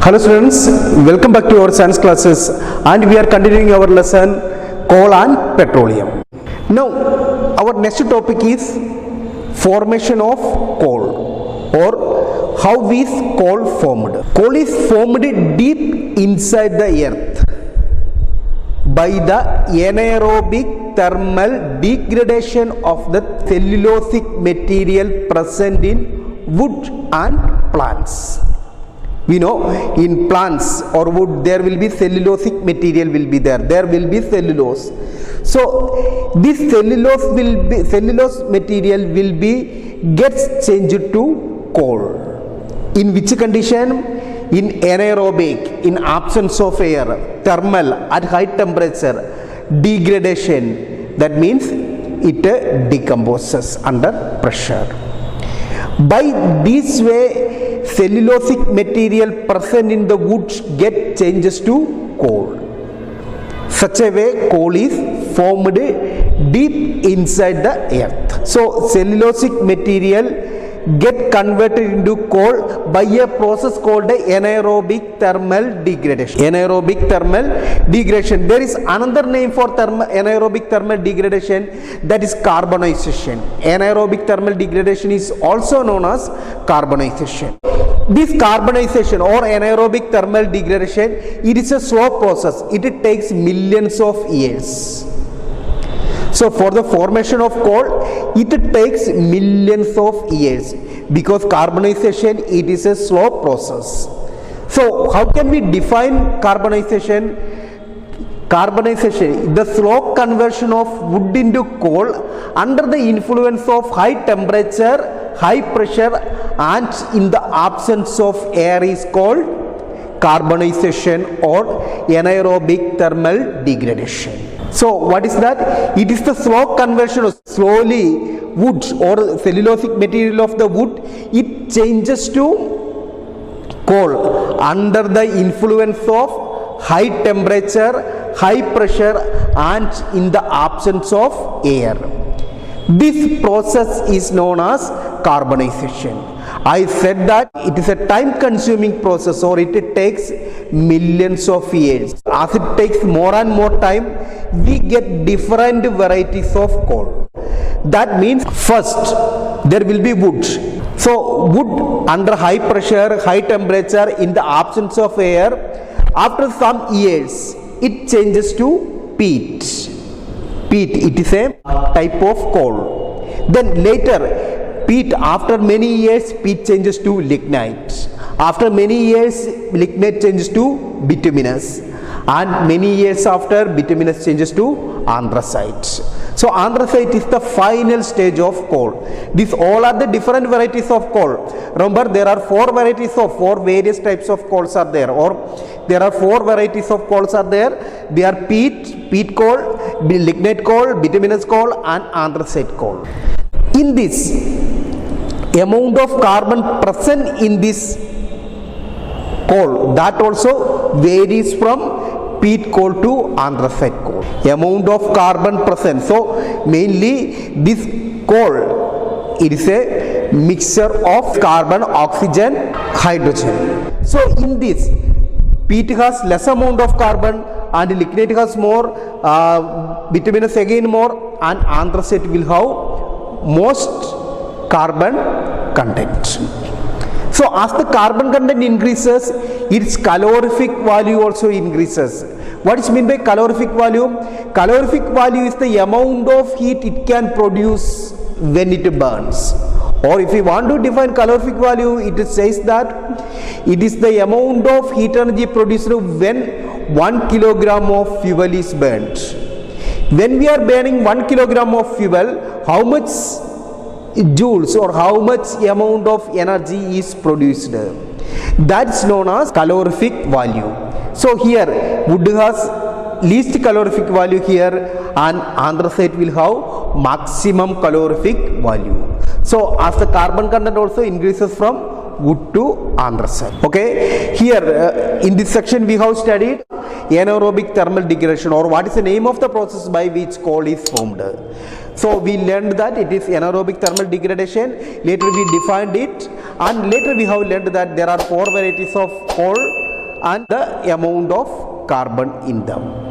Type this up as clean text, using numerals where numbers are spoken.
Hello students, welcome back to our science classes and we are continuing our lesson coal and petroleum. Now our next topic is formation of coal or how is coal formed. Coal is formed deep inside the earth by the anaerobic thermal degradation of the cellulosic material present in wood and plants. We know in plants or wood there will be cellulosic material will be there will be cellulose. So this cellulose material will be gets changed to coal. In which condition? In anaerobic, in absence of air, thermal at high temperature, degradation, that means it decomposes under pressure. By this way cellulosic material present in the wood get changes to coal. Such a way coal is formed deep inside the earth. So cellulosic material get converted into coal by a process called anaerobic thermal degradation. Anaerobic thermal degradation. There is another name for anaerobic thermal degradation, that is carbonization. Anaerobic thermal degradation is also known as carbonization. This carbonization or anaerobic thermal degradation, it is a slow process. It takes millions of years. So for the formation of coal, it takes millions of years because carbonization, it is a slow process. So how can we define carbonization? Carbonization, the slow conversion of wood into coal under the influence of high temperature, high pressure and in the absence of air is called carbonization or anaerobic thermal degradation. So what is that? It is the slow conversion of slowly wood or cellulosic material of the wood, it changes to coal under the influence of high temperature, high pressure and in the absence of air. This process is known as carbonization. I said that it is a time consuming process or it takes millions of years. As it takes more and more time, we get different varieties of coal. That means first there will be wood. So wood under high pressure, high temperature in the absence of air, after some years it changes to peat. Peat, it is a type of coal. Then later peat, after many years peat changes to lignite. After many years lignite changes to bituminous and many years after bituminous changes to anthracite. So anthracite is the final stage of coal. These all are the different varieties of coal. Remember there are four various types of coals are there, or there are four varieties of coals are there. They are peat coal, lignite coal, bituminous coal and anthracite coal. In this, amount of carbon present in this coal, that also varies from peat coal to anthracite coal. Amount of carbon present. So mainly this coal, it is a mixture of carbon, oxygen, hydrogen. So in this, peat has less amount of carbon and lignite has more, bituminous again more, and anthracite will have most carbon content. So as the carbon content increases, its calorific value also increases. What is meant by calorific value? Calorific value is the amount of heat it can produce when it burns. Or if you want to define calorific value, it says that it is the amount of heat energy produced when 1 kilogram of fuel is burnt. When we are burning 1 kilogram of fuel, how much joules or how much amount of energy is produced? That's known as calorific value. So here wood has least calorific value here and anthracite will have maximum calorific value. So as the carbon content also increases from wood to anthracite. Okay, here in this section we have studied anaerobic thermal degradation, or what is the name of the process by which coal is formed. So we learned that it is anaerobic thermal degradation. Later we defined it, and later we have learned that there are four varieties of coal. and the amount of carbon in them.